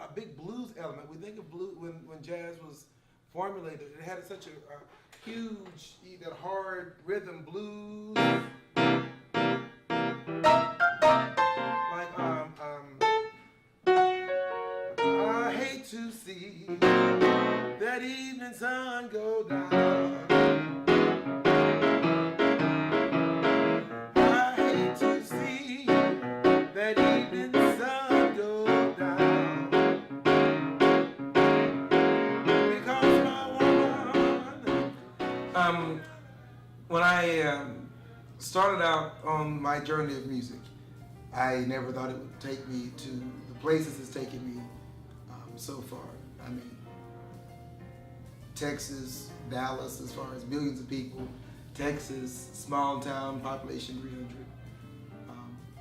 a big blues element. We think of blues when jazz was formulated. It had such a huge, that hard rhythm blues. Like I hate to see that evening sun go down. I hate to see that evening sun go down. Because my woman. When I started out on my journey of music, I never thought it would take me to the places it's taken me so far. I mean, Texas, Dallas, as far as millions of people. Texas, small town, population 300.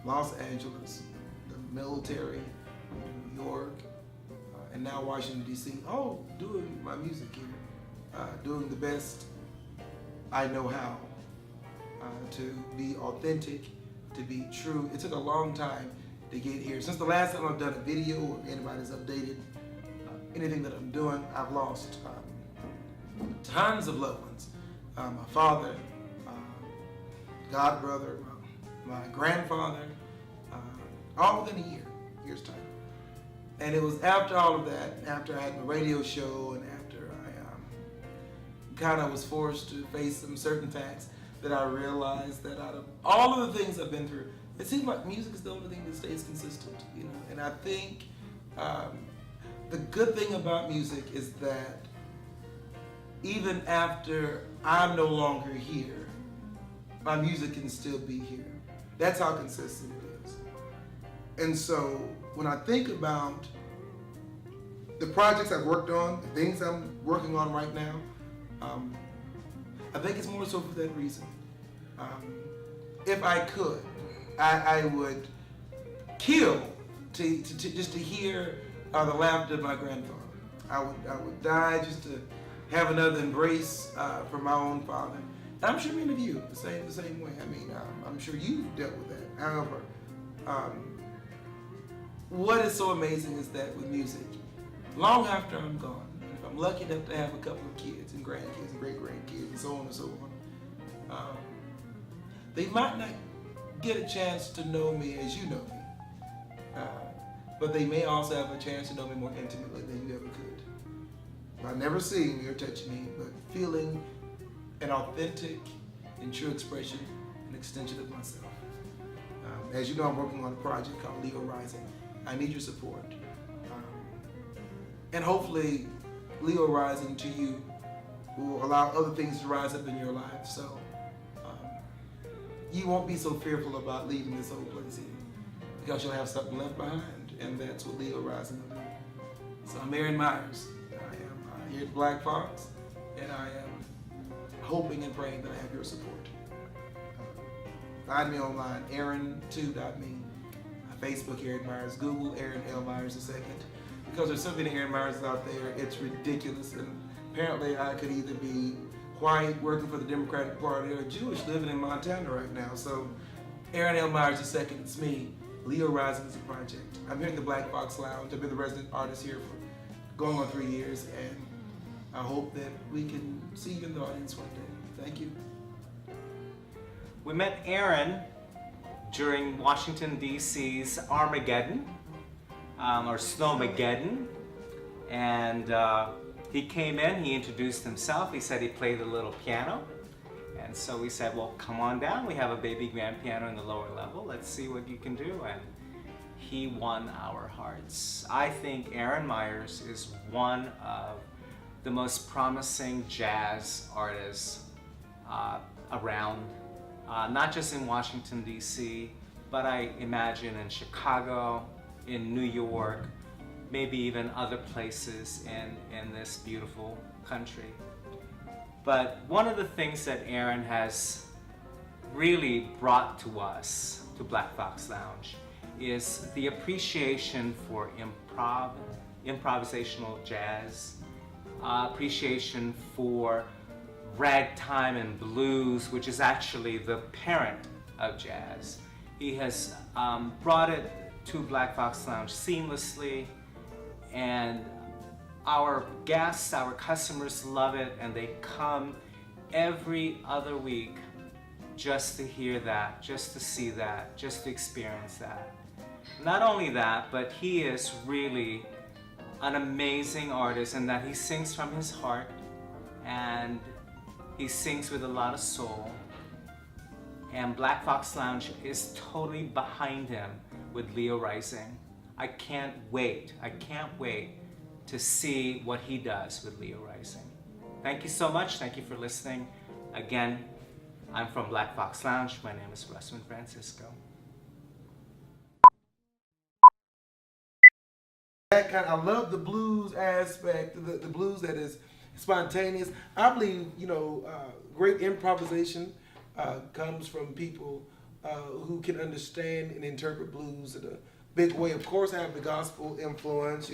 Los Angeles, the military, New York, and now Washington, D.C. All doing my music here, doing the best I know how to be authentic, to be true. It took a long time to get here. Since the last time I've done a video or anybody's updated anything that I'm doing, I've lost tons of loved ones. My father, god brother, my grandfather, all within a year's time. And it was after all of that, after I had my radio show and after I kind of was forced to face some certain facts, that I realized that out of all of the things I've been through, it seems like music is the only thing that stays consistent, you know. And I think the good thing about music is that even after I'm no longer here, my music can still be here. That's how consistent it is. And so when I think about the projects I've worked on, the things I'm working on right now, I think it's more so for that reason. If I could, I would kill to just to hear the laughter of my grandfather. I would die just to have another embrace from my own father. And I'm sure many of you the same way. I mean, I'm sure you've dealt with that. However, what is so amazing is that with music, long after I'm gone, if I'm lucky enough to have a couple of kids and grandkids and great-grandkids and so on and so on, they might not get a chance to know me as you know me, but they may also have a chance to know me more intimately than you ever could. By never seeing me or touching me, but feeling an authentic and true expression, an extension of myself. As you know, I'm working on a project called Leo Rising. I need your support. And hopefully, Leo Rising to you will allow other things to rise up in your life. So you won't be so fearful about leaving this old place here, because you'll have something left behind, and that's what Leo Rising will do. So I'm Aaron Myers. I am here at Black Fox, and I am hoping and praying that I have your support. Find me online, aaron2.me, Facebook, Aaron Myers, Google, Aaron L. Myers II. Because there's so many Aaron Myers out there, it's ridiculous. And apparently I could either be white, working for the Democratic Party, or Jewish, living in Montana right now. So Aaron L. Myers II, it's me. Leo Rising is a project. I'm here in the Black Fox Lounge. I've been the resident artist here for going on 3 years, and I hope that we can see you in the audience one day. Thank you. We met Aaron during Washington, D.C.'s Armageddon, or Snowmageddon, and he came in, he introduced himself, he said he played a little piano, and so we said, well, come on down, we have a baby grand piano in the lower level, let's see what you can do, and he won our hearts. I think Aaron Myers is one of the most promising jazz artists around, not just in Washington, D.C., but I imagine in Chicago, in New York, maybe even other places in this beautiful country. But one of the things that Aaron has really brought to us, to Black Fox Lounge, is the appreciation for improvisational jazz, appreciation for ragtime and blues, which is actually the parent of jazz. He has brought it to Black Fox Lounge seamlessly, and our guests, our customers love it, and they come every other week just to hear that, just to see that, just to experience that. Not only that, but he is really an amazing artist in that he sings from his heart, and he sings with a lot of soul. And Black Fox Lounge is totally behind him with Leo Rising. I can't wait to see what he does with Leo Rising. Thank you so much. Thank you for listening. Again, I'm from Black Fox Lounge. My name is Russman Francisco. I love the blues aspect, the blues that is spontaneous. I believe, great improvisation comes from people who can understand and interpret blues in a big way. Of course, I have the gospel influence,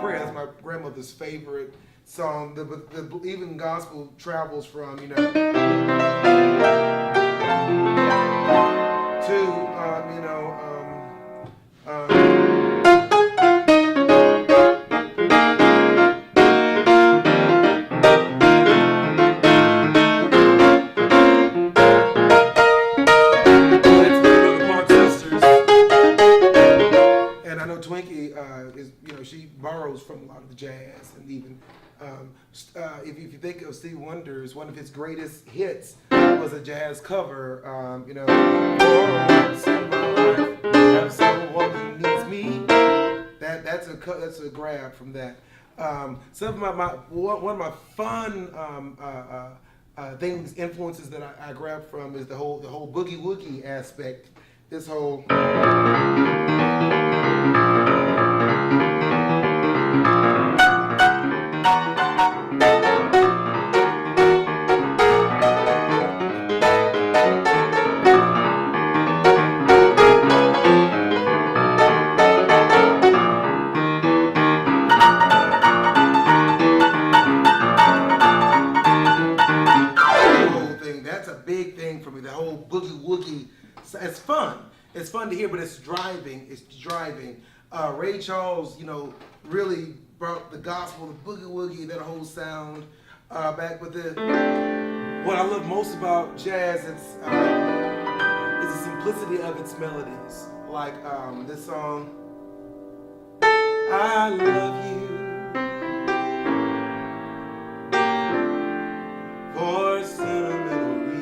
Prayer is my grandmother's favorite song. Even gospel travels from, to, and I know Twinkie is, she borrows from a lot of the jazz, and even if you think of Stevie Wonder's, one of his greatest hits was a jazz cover. Have someone who needs me. That's a grab from that. Some of one of my fun influences that I grabbed from is the whole boogie woogie aspect. This whole. Big thing for me, the whole boogie woogie. It's fun. It's fun to hear, but it's driving. Ray Charles, really brought the gospel, the boogie woogie, that whole sound back with it. What I love most about jazz is the simplicity of its melodies. Like this song, I love you for sentimental reasons.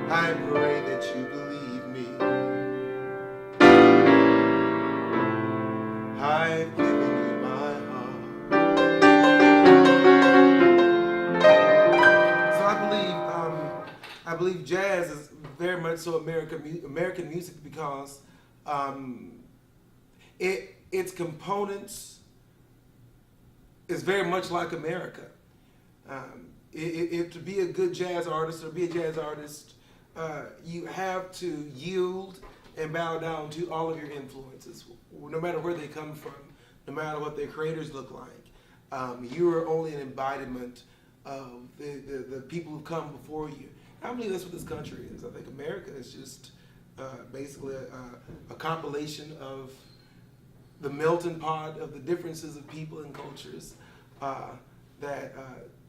I pray that you believe me. I've given you my heart. So I believe jazz is very much so American music because its components is very much like America. To be a good jazz artist or be a jazz artist, you have to yield and bow down to all of your influences, no matter where they come from, no matter what their creators look like. You are only an embodiment of the people who've come before you. I believe that's what this country is. I think America is just basically a compilation of the melting pot of the differences of people and cultures that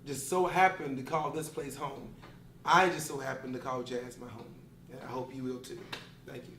just so happen to call this place home. I just so happen to call jazz my home, and I hope you will too. Thank you.